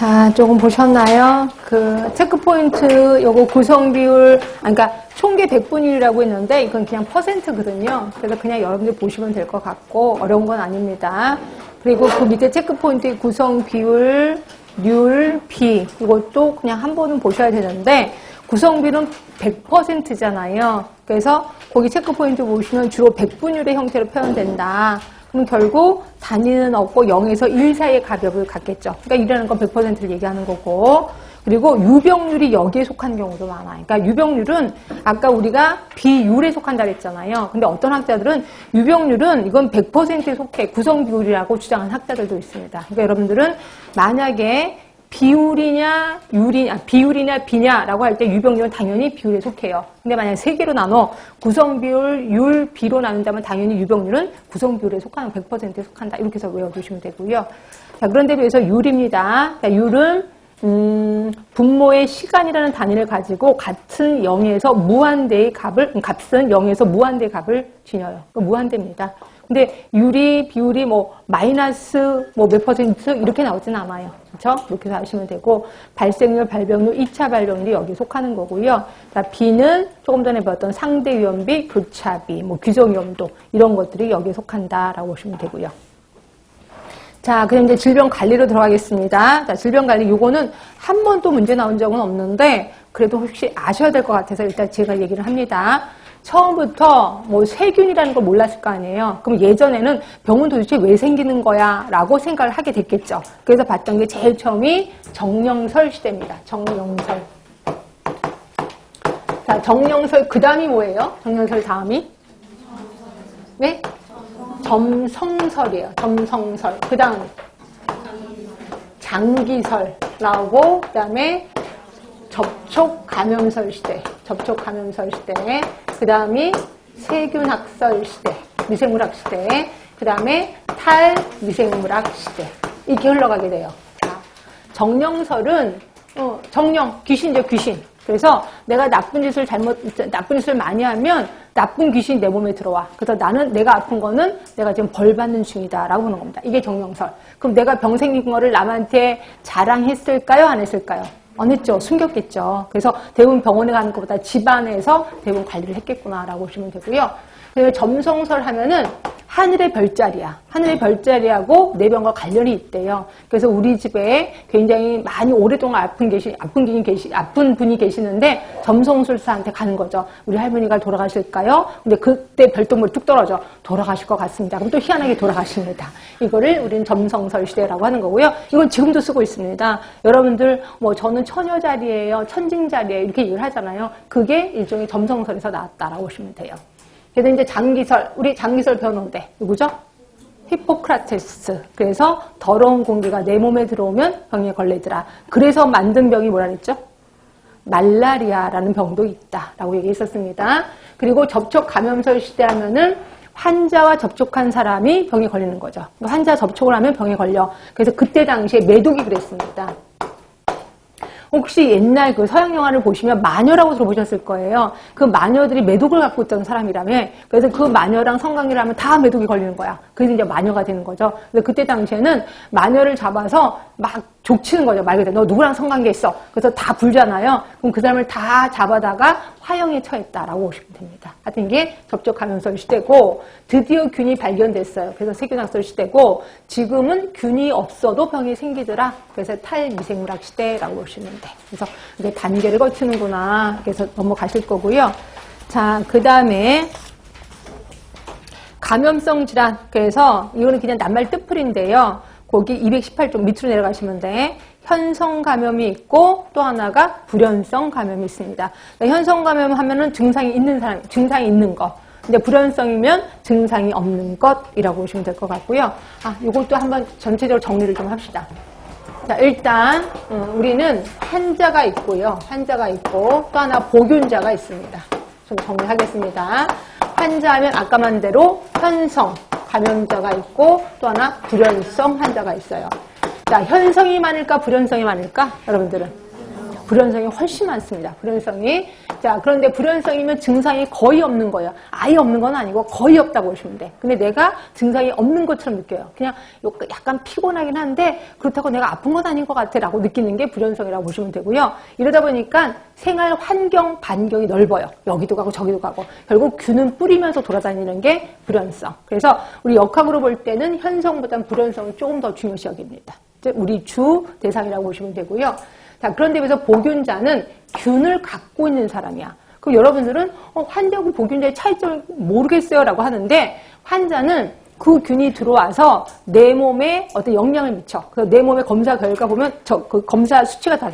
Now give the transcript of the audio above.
자, 조금 보셨나요? 그 체크포인트 요거 구성 비율, 그러니까 총계 100분율이라고 했는데 이건 그냥 %거든요. 그래서 그냥 여러분들 보시면 될 것 같고 어려운 건 아닙니다. 그리고 그 밑에 체크포인트의 구성 비율, 률, 비 이것도 그냥 한 번은 보셔야 되는데 구성 비율은 100%잖아요. 그래서 거기 체크포인트 보시면 주로 100분율의 형태로 표현된다. 그럼 결국 단위는 없고 0에서 1 사이의 가격을 갖겠죠. 그러니까 1이라는 건 100%를 얘기하는 거고. 그리고 유병률이 여기에 속한 경우도 많아요. 그러니까 유병률은 아까 우리가 비율에 속한다 그랬잖아요. 근데 어떤 학자들은 유병률은 이건 100%에 속해 구성 비율이라고 주장하는 학자들도 있습니다. 그러니까 여러분들은 만약에 비율이냐 비냐라고 할 때 유병률은 당연히 비율에 속해요. 근데 만약 세 개로 나눠 구성 비율, 율, 비로 나눈다면 당연히 유병률은 구성 비율에 속하는 100%에 속한다. 이렇게 해서 외워두시면 되고요. 자, 그런데 비해서 율입니다. 그러니까 율은 분모의 시간이라는 단위를 가지고 같은 0에서 무한대의 값은 0에서 무한대의 값을 지녀요. 무한대입니다. 근데 율이, 비율이 마이너스 몇 퍼센트 이렇게 나오진 않아요. 그렇죠? 이렇게 해서 아시면 되고, 발생률, 발병률, 2차 발병률이 여기에 속하는 거고요. 자, 비는 조금 전에 배웠던 상대 위험비, 교차비, 규정 위험도 이런 것들이 여기에 속한다라고 보시면 되고요. 자, 그럼 이제 질병 관리로 들어가겠습니다. 자, 질병 관리 요거는 한 번도 문제 나온 적은 없는데 그래도 혹시 아셔야 될 것 같아서 일단 제가 얘기를 합니다. 처음부터 세균이라는 걸 몰랐을 거 아니에요. 그럼 예전에는 병은 도대체 왜 생기는 거야? 라고 생각을 하게 됐겠죠. 그래서 봤던 게 제일 처음이 정령설 시대입니다. 정령설. 자, 정령설 그 다음이 뭐예요? 정령설 다음이? 네? 점성설이에요. 점성설. 그 다음 장기설 나오고 그 다음에 접촉감염설 시대. 접촉감염설 시대. 그 다음이 세균학설 시대. 미생물학 시대. 그 다음에 탈미생물학 시대. 이렇게 흘러가게 돼요. 자, 정령설은 정령, 귀신이죠, 귀신. 그래서 내가 나쁜 짓을 많이 하면 나쁜 귀신이 내 몸에 들어와. 그래서 내가 아픈 거는 내가 지금 벌 받는 중이다라고 보는 겁니다. 이게 정령설. 그럼 내가 병 생긴 거를 남한테 자랑했을까요? 안 했을까요? 안 했죠. 숨겼겠죠. 그래서 대부분 병원에 가는 것보다 집안에서 대부분 관리를 했겠구나라고 보시면 되고요. 그리고 점성설 하면은 하늘의 별자리야. 하늘의 별자리하고 내 병과 관련이 있대요. 그래서 우리 집에 굉장히 많이 오랫동안 아픈 분이 계시는데 점성술사한테 가는 거죠. 우리 할머니가 돌아가실까요? 근데 그때 별똥별이 뚝 떨어져. 돌아가실 것 같습니다. 그럼 또 희한하게 돌아가십니다. 이거를 우리는 점성설 시대라고 하는 거고요. 이건 지금도 쓰고 있습니다. 여러분들 저는 처녀자리예요. 천징자리예요. 이렇게 얘기를 하잖아요. 그게 일종의 점성설에서 나왔다라고 보시면 돼요. 그래서 이제 장기설, 우리 장기설 배웠는데 누구죠? 히포크라테스. 그래서 더러운 공기가 내 몸에 들어오면 병에 걸리더라. 그래서 만든 병이 뭐라 그랬죠? 말라리아라는 병도 있다라고 얘기했었습니다. 그리고 접촉 감염설 시대 하면은 환자와 접촉한 사람이 병에 걸리는 거죠. 환자 접촉을 하면 병에 걸려. 그래서 그때 당시에 메독이 그랬습니다. 혹시 옛날 그 서양 영화를 보시면 마녀라고 들어보셨을 거예요. 그 마녀들이 메독을 갖고 있던 사람이라며. 그래서 그 마녀랑 성관계를 하면 다 메독이 걸리는 거야. 그래서 이제 마녀가 되는 거죠. 그래서 그때 당시에는 마녀를 잡아서 막 족치는 거죠. 말 그대로 너 누구랑 성관계 있어. 그래서 다 불잖아요. 그럼 그 사람을 다 잡아다가 화형에 처했다라고 보시면 됩니다. 하여튼 이게 접촉 감염설 시대고 드디어 균이 발견됐어요. 그래서 세균학설 시대고 지금은 균이 없어도 병이 생기더라. 그래서 탈미생물학 시대라고 보시면 돼. 그래서 이제 단계를 거치는구나. 그래서 넘어가실 거고요. 자, 그 다음에 감염성 질환. 그래서 이거는 그냥 낱말 뜻풀인데요. 거기 218쪽 밑으로 내려가시면 돼. 현성 감염이 있고 또 하나가 불연성 감염이 있습니다. 그러니까 현성 감염 하면은 증상이 있는 거. 근데 불연성이면 증상이 없는 것이라고 보시면 될 것 같고요. 요것도 한번 전체적으로 정리를 좀 합시다. 자, 일단 우리는 환자가 있고요. 환자가 있고 또 하나 보균자가 있습니다. 좀 정리하겠습니다. 환자하면 아까 만 대로 현성 감염자가 있고 또 하나 불연성 환자가 있어요. 자, 현성이 많을까 불연성이 많을까? 여러분들은 불연성이 훨씬 많습니다. 불연성이. 자, 그런데 불연성이면 증상이 거의 없는 거예요. 아예 없는 건 아니고 거의 없다고 보시면 돼. 근데 내가 증상이 없는 것처럼 느껴요. 그냥 약간 피곤하긴 한데 그렇다고 내가 아픈 건 아닌 것 같아 라고 느끼는 게 불연성이라고 보시면 되고요. 이러다 보니까 생활 환경 반경이 넓어요. 여기도 가고 저기도 가고. 결국 균은 뿌리면서 돌아다니는 게 불연성. 그래서 우리 역학으로 볼 때는 현성보다는 불연성을 조금 더 중요시 여깁니다. 우리 주 대상이라고 보시면 되고요. 자, 그런데 비해서 보균자는 균을 갖고 있는 사람이야. 그럼 여러분들은 환자하고 보균자의 차이점을 모르겠어요 라고 하는데 환자는 그 균이 들어와서 내 몸에 어떤 영향을 미쳐. 그래서 내 몸의 검사 결과 보면 그 검사 수치가 다